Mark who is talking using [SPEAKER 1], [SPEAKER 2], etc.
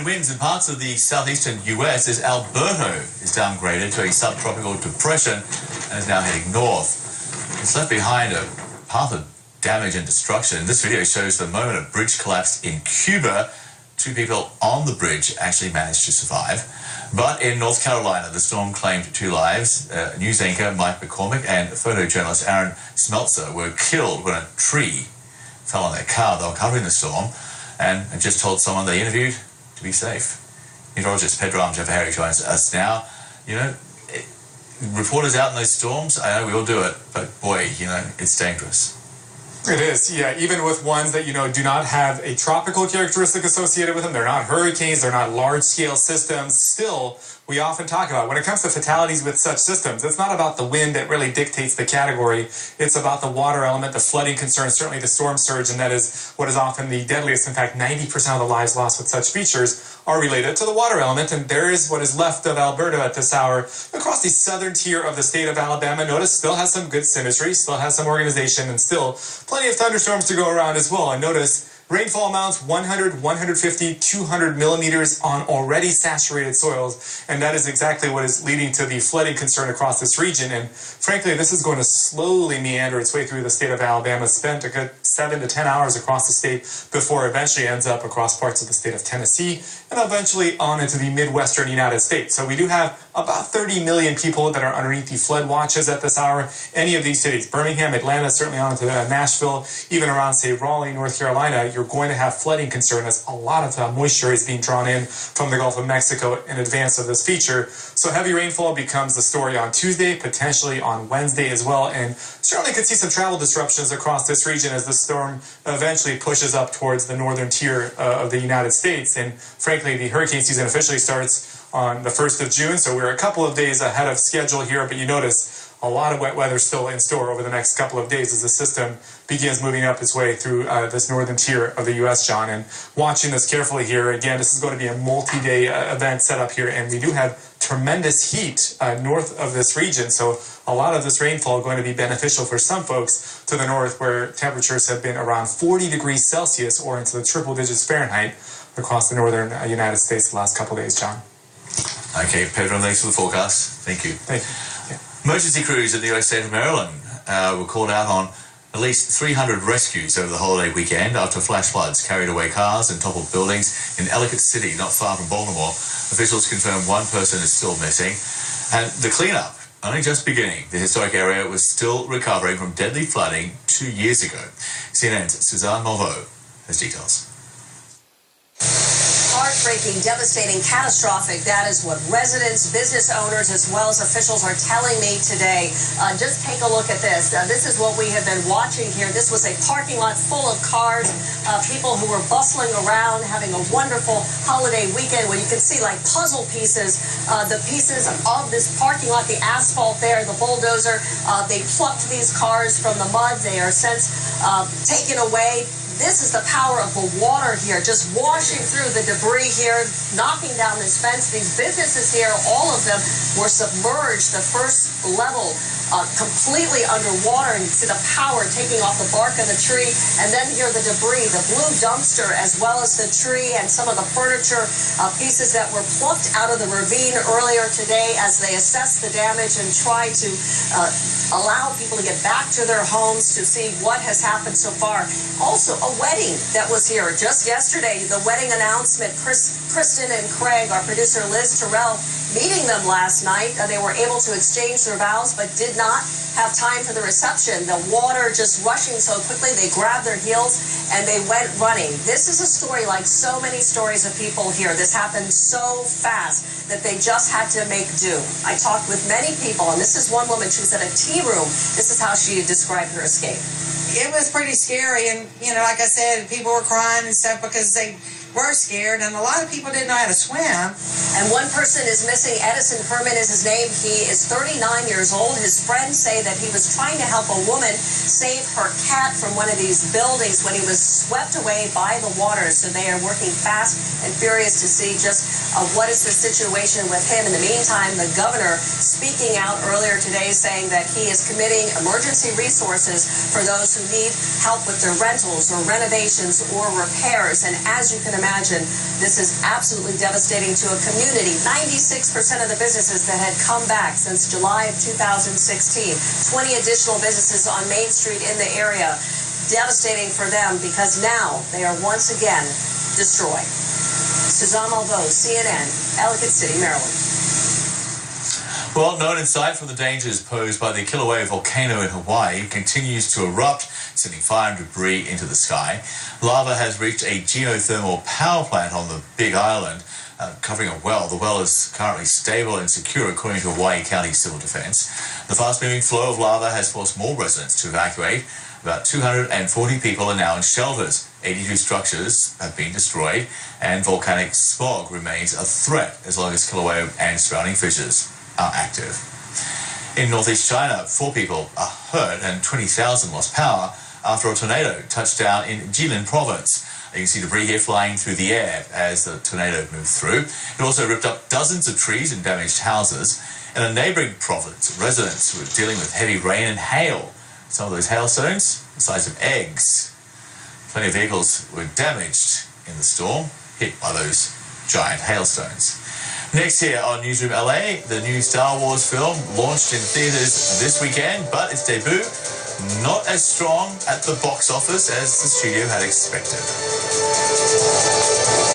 [SPEAKER 1] and winds in parts of the southeastern U.S. as Alberto is downgraded to a subtropical depression and is now heading north. It's left behind a path of damage and destruction. This video shows the moment a bridge collapsed in Cuba. 2 people on the bridge actually managed to survive. But in North Carolina, the storm claimed 2 lives. News anchor Mike McCormick and photojournalist Aaron Smeltzer were killed when a tree fell on their car. They were covering the storm and just told someone they interviewed to be safe. Meteorologist Pedro Harry joins us now. You know, reporters out in those storms, I know we all do it, but boy, you know, it's dangerous.
[SPEAKER 2] It is, yeah. Even with ones that, do not have a tropical characteristic associated with them, they're not hurricanes, they're not large-scale systems, still, we often talk about, when it comes to fatalities with such systems, it's not about the wind that really dictates the category. It's about the water element, the flooding concerns, certainly the storm surge, and that is what is often the deadliest. In fact, 90% of the lives lost with such features are related to the water element, and there is what is left of Alberta at this hour across the southern tier of the state of Alabama. Notice still has some good symmetry, still has some organization, and still plenty of thunderstorms to go around as well. And notice rainfall amounts 100, 150, 200 millimeters on already saturated soils, and that is exactly what is leading to the flooding concern across this region. And frankly, this is going to slowly meander its way through the state of Alabama, spent a good 7 to 10 hours across the state before it eventually ends up across parts of the state of Tennessee and eventually on into the Midwestern United States. So we do have about 30 million people that are underneath the flood watches at this hour. Any of these cities, Birmingham, Atlanta, certainly on to Nashville, even around, say, Raleigh, North Carolina, you're going to have flooding concern as a lot of moisture is being drawn in from the Gulf of Mexico in advance of this feature. So heavy rainfall becomes the story on Tuesday, potentially on Wednesday as well, and certainly could see some travel disruptions across this region as the storm eventually pushes up towards the northern tier of the United States. And frankly, the hurricane season officially starts on the 1st of June, so we're a couple of days ahead of schedule here, but you notice a lot of wet weather still in store over the next couple of days as the system begins moving up its way through this northern tier of the U.S., John. And watching this carefully here, again, this is going to be a multi-day event set up here, and we do have tremendous heat north of this region, so a lot of this rainfall going to be beneficial for some folks to the north where temperatures have been around 40 degrees Celsius or into the triple digits Fahrenheit across the northern United States the last couple of days, John.
[SPEAKER 1] Okay, Pedro, thanks for the forecast. Thank you.
[SPEAKER 2] Thank you. Yeah.
[SPEAKER 1] Emergency crews in the US state of Maryland were called out on at least 300 rescues over the holiday weekend after flash floods carried away cars and toppled buildings in Ellicott City, not far from Baltimore. Officials confirm 1 person is still missing. And the cleanup only just beginning. The historic area was still recovering from deadly flooding 2 years ago. CNN's Suzanne Morveau has details.
[SPEAKER 3] Heartbreaking, devastating, catastrophic. That is what residents, business owners, as well as officials are telling me today. Just take a look at this. This is what we have been watching here. This was a parking lot full of cars, people who were bustling around, having a wonderful holiday weekend where you can see like puzzle pieces, the pieces of this parking lot, the asphalt there, the bulldozer. They plucked these cars from the mud. They are since taken away. This is the power of the water here, just washing through the debris here, knocking down this fence. These businesses here, all of them were submerged. The first level completely underwater, and you see the power taking off the bark of the tree, and then here the debris, the blue dumpster, as well as the tree and some of the furniture pieces that were plucked out of the ravine earlier today as they assess the damage and try to allow people to get back to their homes to see what has happened so far. Also, a wedding that was here just yesterday, the wedding announcement. Kristen and Craig, our producer Liz Terrell, meeting them last night. They were able to exchange their vows, but did not have time for the reception. The water just rushing so quickly, they grabbed their heels and they went running. This is a story like so many stories of people here. This happened so fast that they just had to make do. I talked with many people, and this is one woman, she was at a tea room. This is how she described her escape.
[SPEAKER 4] It was pretty scary, and like I said, people were crying and stuff because they were scared, and a lot of people didn't know how to swim.
[SPEAKER 3] And one person is missing. Edison Herman is his name. He is 39 years old. His friends say that he was trying to help a woman save her cat from one of these buildings when he was swept away by the water. So they are working fast and furious to see just what is the situation with him. In the meantime, the governor speaking out earlier today saying that he is committing emergency resources for those who need help with their rentals or renovations or repairs. And as you can imagine, this is absolutely devastating to a community. 96% of the businesses that had come back since July of 2016, 20 additional businesses on Main Street in the area. Devastating for them because now they are once again destroyed. Suzanne Malveaux, CNN, Ellicott City, Maryland.
[SPEAKER 1] Well, known insight from the dangers posed by the Kilauea volcano in Hawaii continues to erupt, sending fire and debris into the sky. Lava has reached a geothermal power plant on the Big Island, covering a well. The well is currently stable and secure, according to Hawaii County Civil Defense. The fast-moving flow of lava has forced more residents to evacuate. About 240 people are now in shelters. 82 structures have been destroyed, and volcanic smog remains a threat as long as Kilauea and surrounding fissures are active. In northeast China, 4 people are hurt and 20,000 lost power after a tornado touched down in Jilin province. You can see debris here flying through the air as the tornado moved through. It also ripped up dozens of trees and damaged houses. In a neighboring province, residents were dealing with heavy rain and hail. Some of those hailstones, the size of eggs. Plenty of vehicles were damaged in the storm, hit by those giant hailstones. Next here on Newsroom LA, the new Star Wars film launched in theaters this weekend, but its debut not as strong at the box office as the studio had expected.